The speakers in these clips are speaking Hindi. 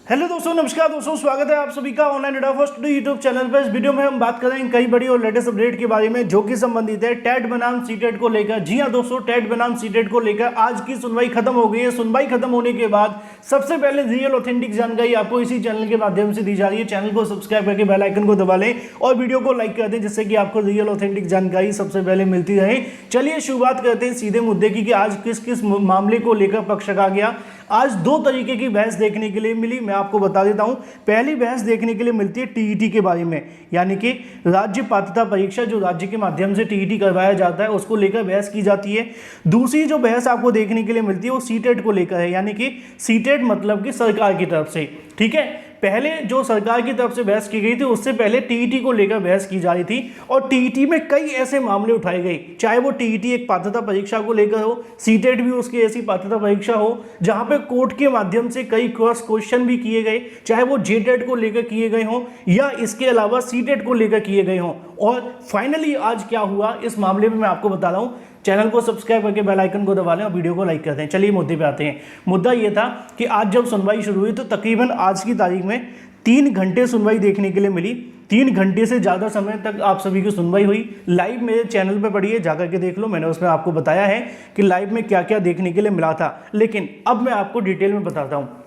हेलो दोस्तों, नमस्कार दोस्तों, स्वागत है आप सभी का ऑनलाइन एडा फर्स्ट यूट्यूब चैनल पर। इस वीडियो में हम बात करेंगे कई बड़ी और लेटेस्ट अपडेट के बारे में जो कि संबंधित है टेट बनाम सीटेट को लेकर। जी हां दोस्तों, टेट बनाम सीटेट को लेकर आज की सुनवाई खत्म हो गई है। सुनवाई खत्म होने के बाद सबसे पहले रियल ऑथेंटिक जानकारी आपको इसी चैनल के माध्यम से दी जा रही है। चैनल को सब्सक्राइब करके बेल आइकन को दबा लें और वीडियो को लाइक कर दें जिससे कि आपको रियल ऑथेंटिक जानकारी सबसे पहले मिलती रहे। चलिए शुरुआत करते हैं सीधे मुद्दे की कि आज किस किस मामले को लेकर पक्ष रखा गया। आज दो तरीके की बहस देखने के लिए मिली, मैं आपको बता देता हूं। पहली बहस देखने के लिए मिलती है टीईटी के बारे में, यानी कि राज्य पात्रता परीक्षा जो राज्य के माध्यम से टीईटी करवाया जाता है उसको लेकर बहस की जाती है। दूसरी जो बहस आपको देखने के लिए मिलती है वो सीटेट को लेकर है, यानी कि सीटेट मतलब कि सरकार की तरफ से। ठीक है, पहले जो सरकार की तरफ से बहस की गई थी उससे पहले टीईटी को लेकर बहस की जा रही थी और टीईटी में कई ऐसे मामले उठाए गए, चाहे वो टीईटी एक पात्रता परीक्षा को लेकर हो, सीटेट भी उसकी ऐसी पात्रता परीक्षा हो जहां पे कोर्ट के माध्यम से कई क्रॉस क्वेश्चन भी किए गए, चाहे वो जेटेट को लेकर किए गए हों या इसके अलावा सीटेट को लेकर किए गए हों। और फाइनली आज क्या हुआ इस मामले में मैं आपको बता रहा हूं। चैनल को सब्सक्राइब करके बेल आइकन को दबा लें और वीडियो को लाइक कर दें। चलिए मुद्दे पे आते हैं। मुद्दा ये था कि आज जब सुनवाई शुरू हुई तो तकरीबन आज की तारीख में 3 घंटे सुनवाई देखने के लिए मिली। 3 घंटे से ज़्यादा समय तक आप सभी की सुनवाई हुई। लाइव मेरे चैनल पे पड़ी है, जाकर के देख लो। मैंने उसमें आपको बताया है कि लाइव में क्या क्या देखने के लिए मिला था, लेकिन अब मैं आपको डिटेल में बताता हूँ।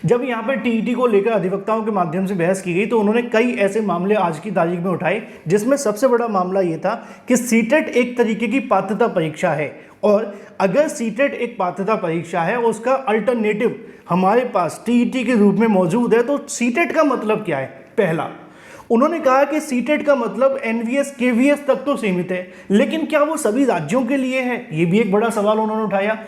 जब यहाँ पर टीईटी को लेकर अधिवक्ताओं के माध्यम से बहस की गई तो उन्होंने कई ऐसे मामले आज की तारीख में उठाए, जिसमें सबसे बड़ा मामला ये था कि सीटेट एक तरीके की पात्रता परीक्षा है और अगर सीटेट एक पात्रता परीक्षा है उसका अल्टरनेटिव हमारे पास टीईटी के रूप में मौजूद है, तो सीटेट का मतलब क्या है। पहला, उन्होंने कहा कि सीटेट का मतलब एनवीएस केवीएस तक तो सीमित है, लेकिन क्या वो सभी राज्यों के लिए है, ये भी एक बड़ा सवाल उन्होंने उठाया।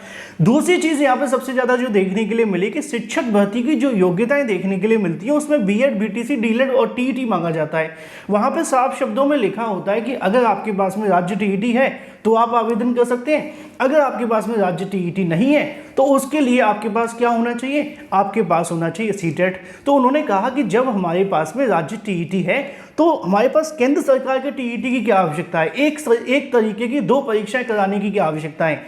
दूसरी चीज यहाँ पे सबसे ज्यादा जो देखने के लिए मिली कि शिक्षक भर्ती की जो योग्यताएं देखने के लिए मिलती है उसमें बीएड, बीटीसी, डीएलएड और टीईटी मांगा जाता है। वहां पे साफ शब्दों में लिखा होता है कि अगर आपके पास में राज्य टीईटी है तो आप आवेदन कर सकते हैं, अगर आपके पास में राज्य टीईटी नहीं है तो उसके लिए आपके पास क्या होना चाहिए, आपके पास होना चाहिए सीटेट। तो उन्होंने कहा कि जब हमारे पास में राज्य टीईटी है तो हमारे पास केंद्र सरकार के टीईटी की क्या आवश्यकता है, एक तरीके की 2 परीक्षाएं कराने की क्या आवश्यकता है।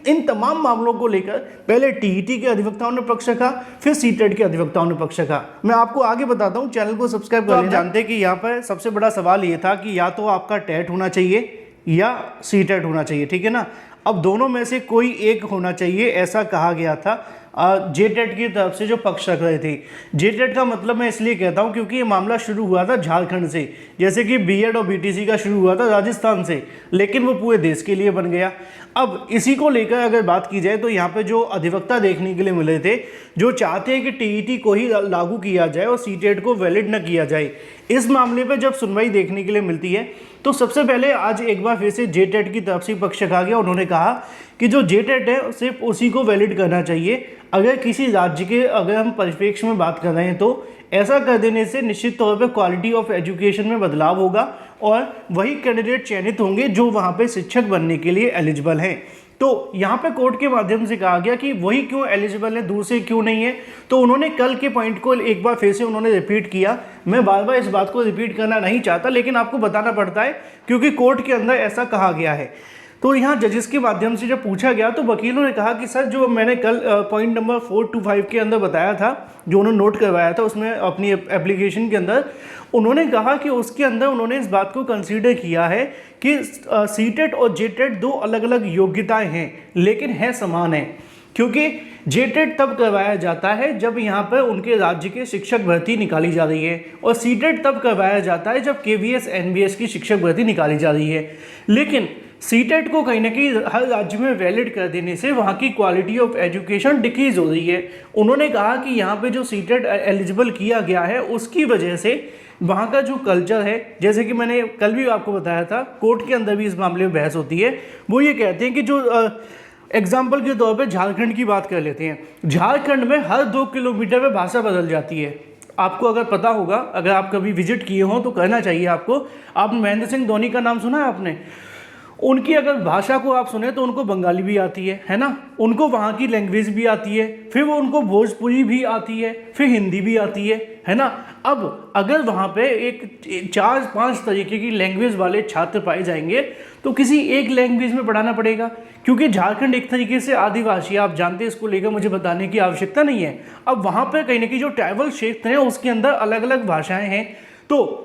इन तमाम मामलों को लेकर पहले टीईटी के अधिवक्ताओं ने पक्ष रखा, फिर सीटेट के अधिवक्ताओं ने पक्ष रखा। मैं आपको आगे बताता हूं, चैनल को सब्सक्राइब कर लें। जानते हैं कि यहाँ पर सबसे बड़ा सवाल ये था कि या तो आपका टेट होना चाहिए या सीटेट होना चाहिए, ठीक है ना। अब दोनों में से कोई एक होना चाहिए ऐसा कहा गया था जेटेट की तरफ से जो पक्ष रख रहे थे। जेटेट का मतलब मैं इसलिए कहता हूं क्योंकि ये मामला शुरू हुआ था झारखंड से, जैसे कि बीएड और बीटीसी का शुरू हुआ था राजस्थान से, लेकिन वो पूरे देश के लिए बन गया। अब इसी को लेकर अगर बात की जाए तो यहाँ पे जो अधिवक्ता देखने के लिए मिले थे जो चाहते हैं कि टीईटी को ही लागू किया जाए और सीटेट को वैलिड न किया जाए। इस मामले पर जब सुनवाई देखने के लिए मिलती है तो सबसे पहले आज एक बार फिर से जेटेट की तरफ से पक्ष रखा गया। उन्होंने कहा कि जो जेटेट है सिर्फ उसी को वैलिड करना चाहिए। अगर किसी राज्य के अगर हम परिप्रेक्ष्य में बात कर रहे हैं तो ऐसा कर देने से निश्चित तौर पर क्वालिटी ऑफ एजुकेशन में बदलाव होगा और वही कैंडिडेट चयनित होंगे जो वहाँ पे शिक्षक बनने के लिए एलिजिबल हैं। तो यहाँ पे कोर्ट के माध्यम से कहा गया कि वही क्यों एलिजिबल है, दूसरे क्यों नहीं है। तो उन्होंने कल के पॉइंट को एक बार फिर से उन्होंने रिपीट किया। मैं बार बार इस बात को रिपीट करना नहीं चाहता, लेकिन आपको बताना पड़ता है क्योंकि कोर्ट के अंदर ऐसा कहा गया है। तो यहाँ जजेस के माध्यम से जब पूछा गया तो वकीलों ने कहा कि सर जो मैंने कल पॉइंट नंबर 425 के अंदर बताया था, जो उन्होंने नोट करवाया था उसमें अपनी एप्लीकेशन के अंदर, उन्होंने कहा कि उसके अंदर उन्होंने इस बात को कंसीडर किया है कि सीटेट और जेटेट 2 अलग अलग योग्यताएं हैं लेकिन है समान है। क्योंकि जेटेट तब करवाया जाता है जब यहाँ पर उनके राज्य के शिक्षक भर्ती निकाली जा रही है और सीटेट तब करवाया जाता है जब केवीएस एनबीएस की शिक्षक भर्ती निकाली जा रही है। लेकिन सीटेट को कहीं ना कहीं हर राज्य में वैलिड कर देने से वहाँ की क्वालिटी ऑफ एजुकेशन डिक्रीज हो रही है। उन्होंने कहा कि यहाँ पे जो सीटेट एलिजिबल किया गया है उसकी वजह से वहाँ का जो कल्चर है, जैसे कि मैंने कल भी आपको बताया था, कोर्ट के अंदर भी इस मामले में बहस होती है। वो ये कहते हैं कि जो एग्जाम्पल के तौर पे झारखंड की बात कर लेते हैं। झारखंड में हर 2 किलोमीटर में भाषा बदल जाती है। आपको अगर पता होगा, अगर आप कभी विजिट किए हो तो कहना चाहिए आपको। आपने महेंद्र सिंह धोनी का नाम सुना है आपने? उनकी अगर भाषा को आप सुने तो उनको बंगाली भी आती है ना, उनको वहाँ की लैंग्वेज भी आती है, फिर वो उनको भोजपुरी भी आती है, फिर हिंदी भी आती है ना। अब अगर वहाँ पे एक 4-5 तरीके की लैंग्वेज वाले छात्र पाए जाएंगे तो किसी एक लैंग्वेज में पढ़ाना पड़ेगा, क्योंकि झारखंड एक तरीके से आदिवासी, आप जानते हैं, इसको लेकर मुझे बताने की आवश्यकता नहीं है। अब वहाँ पर कहीं ना कहीं जो ट्राइबल क्षेत्र हैं उसके अंदर अलग अलग भाषाएँ हैं, तो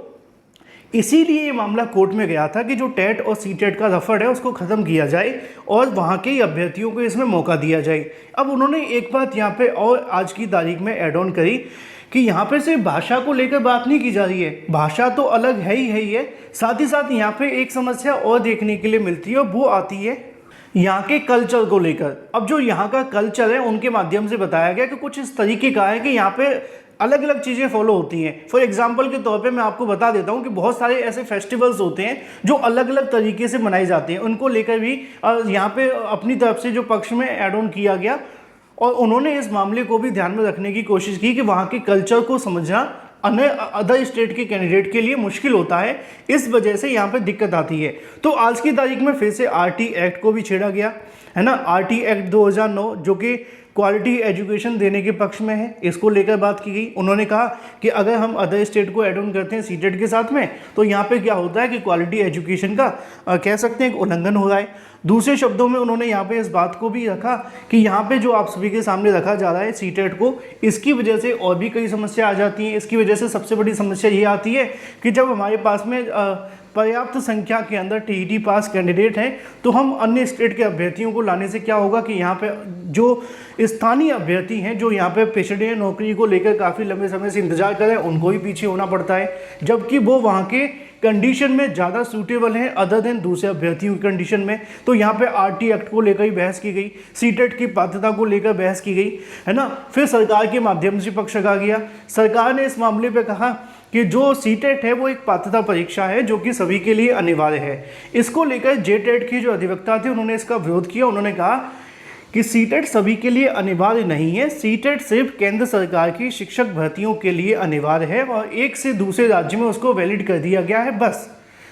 इसीलिए ये मामला कोर्ट में गया था कि जो टेट और सीटेट का रफड़ है उसको ख़त्म किया जाए और वहाँ के ही अभ्यर्थियों को इसमें मौका दिया जाए। अब उन्होंने एक बात यहाँ पे और आज की तारीख में ऐड ऑन करी कि यहाँ पे सिर्फ भाषा को लेकर बात नहीं की जा रही है, भाषा तो अलग है ही है, साथ ही साथ यहाँ पे एक समस्या और देखने के लिए मिलती है और वो आती है यहाँ के कल्चर को लेकर। अब जो यहाँ का कल्चर है उनके माध्यम से बताया गया कि कुछ इस तरीके का है कि यहाँ पे अलग अलग चीज़ें फॉलो होती हैं। फॉर एग्जांपल के तौर पे मैं आपको बता देता हूँ कि बहुत सारे ऐसे फेस्टिवल्स होते हैं जो अलग अलग तरीके से मनाए जाते हैं, उनको लेकर भी यहाँ पे अपनी तरफ से जो पक्ष में ऐड ऑन किया गया और उन्होंने इस मामले को भी ध्यान में रखने की कोशिश की कि वहाँ के कल्चर को समझना अन्य अदर स्टेट के कैंडिडेट के लिए मुश्किल होता है, इस वजह से यहाँ पे दिक्कत आती है। तो आज की तारीख में फिर से आरटी एक्ट को भी छेड़ा गया है ना, आरटी एक्ट 2009 जो कि क्वालिटी एजुकेशन देने के पक्ष में है, इसको लेकर बात की गई। उन्होंने कहा कि अगर हम अदर स्टेट को ऐड ऑन करते हैं सीटेट के साथ में तो यहाँ पे क्या होता है कि क्वालिटी एजुकेशन का कह सकते हैं उल्लंघन हो रहा है। दूसरे शब्दों में उन्होंने यहाँ पे इस बात को भी रखा कि यहाँ पे जो आप सभी के सामने रखा जा रहा है सीटेट को, इसकी वजह से और भी कई समस्या आ जाती हैं। इसकी वजह से सबसे बड़ी समस्या ये आती है कि जब हमारे पास में पर्याप्त संख्या के अंदर टीईटी पास कैंडिडेट हैं तो हम अन्य स्टेट के अभ्यर्थियों को लाने से क्या होगा कि यहाँ पे जो स्थानीय अभ्यर्थी हैं जो यहाँ पे पेशेंट नौकरी को लेकर काफ़ी लंबे समय से इंतजार कर रहे हैं उनको ही पीछे होना पड़ता है, जबकि वो वहाँ के कंडीशन में ज़्यादा सूटेबल हैं अदर देन दूसरे अभ्यर्थियों की कंडीशन में। तो यहाँ पे आरटी एक्ट को लेकर ही बहस की गई, सीटेट की पात्रता को लेकर बहस की गई है ना। फिर सरकार के माध्यम से पक्ष रखा गया। सरकार ने इस मामले पे कहा कि जो सीटेट है वो एक पात्रता परीक्षा है जो कि सभी के लिए अनिवार्य है। इसको लेकर जेटेट के जो अधिवक्ता थे उन्होंने इसका विरोध किया। उन्होंने कहा कि सीटेट सभी के लिए अनिवार्य नहीं है, सीटेट सिर्फ केंद्र सरकार की शिक्षक भर्तियों के लिए अनिवार्य है और एक से दूसरे राज्य में उसको वैलिड कर दिया गया है बस।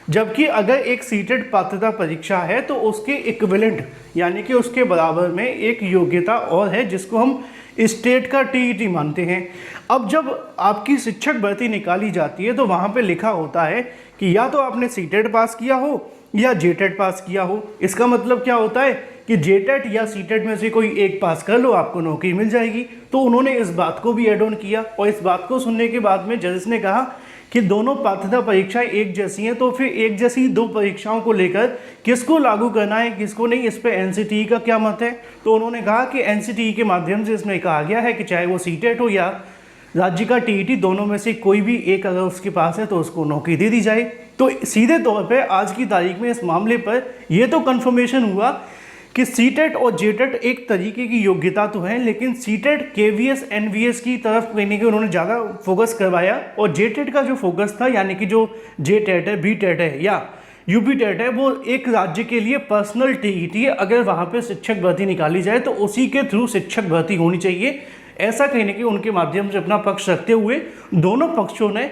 जबकि अगर एक सीटेट पात्रता परीक्षा है तो उसके इक्विवेलेंट यानी कि उसके बराबर में एक योग्यता और है जिसको हम स्टेट का टीईटी मानते हैं। अब जब आपकी शिक्षक भर्ती निकाली जाती है तो वहाँ पे लिखा होता है कि या तो आपने सीटेट पास किया हो या जेटेट पास किया हो। इसका मतलब क्या होता है कि जेटेट या सीटेट में से कोई एक पास कर लो, आपको नौकरी मिल जाएगी। तो उन्होंने इस बात को भी ऐड ऑन किया और इस बात को सुनने के बाद में जजेस ने कहा कि दोनों पात्रता परीक्षाएं एक जैसी हैं, तो फिर एक जैसी दो परीक्षाओं को लेकर किसको लागू करना है किसको नहीं, इस पे एनसीटीई का क्या मत है। तो उन्होंने कहा कि एनसीटीई के माध्यम से इसमें कहा गया है कि चाहे वो सीटेट हो या राज्य का टीईटी, दोनों में से कोई भी एक अगर उसके पास है तो उसको नौकरी दे दी जाए। तो सीधे तौर पर आज की तारीख में इस मामले पर यह तो कन्फर्मेशन हुआ कि सीटेट और जेटेट एक तरीके की योग्यता तो है, लेकिन सीटेट केवीएस एनवीएस की तरफ कहने के उन्होंने ज़्यादा फोकस करवाया और जेटेट का जो फोकस था यानी कि जो जेटेट है, बीटेट है या यूपी टेट है, वो एक राज्य के लिए पर्सनल टीईटी है। अगर वहाँ पे शिक्षक भर्ती निकाली जाए तो उसी के थ्रू शिक्षक भर्ती होनी चाहिए, ऐसा कहने के उनके माध्यम से अपना पक्ष रखते हुए दोनों पक्षों ने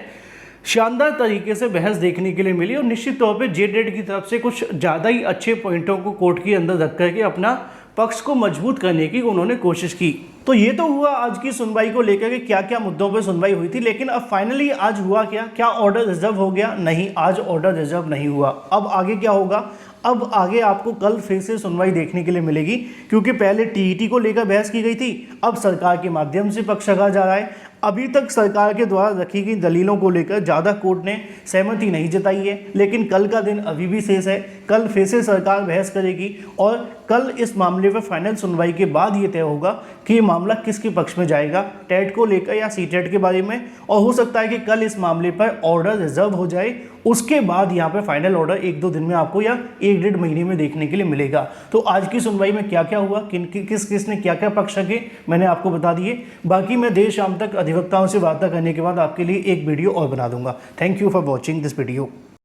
शानदार तरीके से बहस देखने के लिए मिली और निश्चित तौर पे जेटेट की तरफ से कुछ ज़्यादा ही अच्छे पॉइंटों को कोर्ट के अंदर रख करके अपना पक्ष को मजबूत करने की उन्होंने कोशिश की। तो ये तो हुआ आज की सुनवाई को लेकर के क्या क्या मुद्दों पर सुनवाई हुई थी, लेकिन अब फाइनली आज हुआ क्या ऑर्डर रिजर्व हो गया? नहीं, आज ऑर्डर रिजर्व नहीं हुआ। अब आगे क्या होगा? अब आगे आपको कल फिर से सुनवाई देखने के लिए मिलेगी, क्योंकि पहले टीईटी को लेकर बहस की गई थी, अब सरकार के माध्यम से पक्ष रखा जा रहा है। अभी तक सरकार के द्वारा रखी गई दलीलों को लेकर ज़्यादा कोर्ट ने सहमति नहीं जताई है, लेकिन कल का दिन अभी भी शेष है। कल फिर से सरकार बहस करेगी और कल इस मामले पर फाइनल सुनवाई के बाद ये तय होगा कि ये मामला किसके पक्ष में जाएगा, टेट को लेकर या सीटेट के बारे में। और हो सकता है कि कल इस मामले पर ऑर्डर रिजर्व हो जाए, उसके बाद यहाँ पे फाइनल ऑर्डर 1-2 दिन में आपको या 1-1.5 महीने में देखने के लिए मिलेगा। तो आज की सुनवाई में क्या क्या हुआ, किसने क्या क्या पक्ष रखे, मैंने आपको बता दिए। बाकी मैं देर शाम तक अधिवक्ताओं से वार्ता करने के बाद आपके लिए एक वीडियो और बना दूंगा। Thank you for watching this video.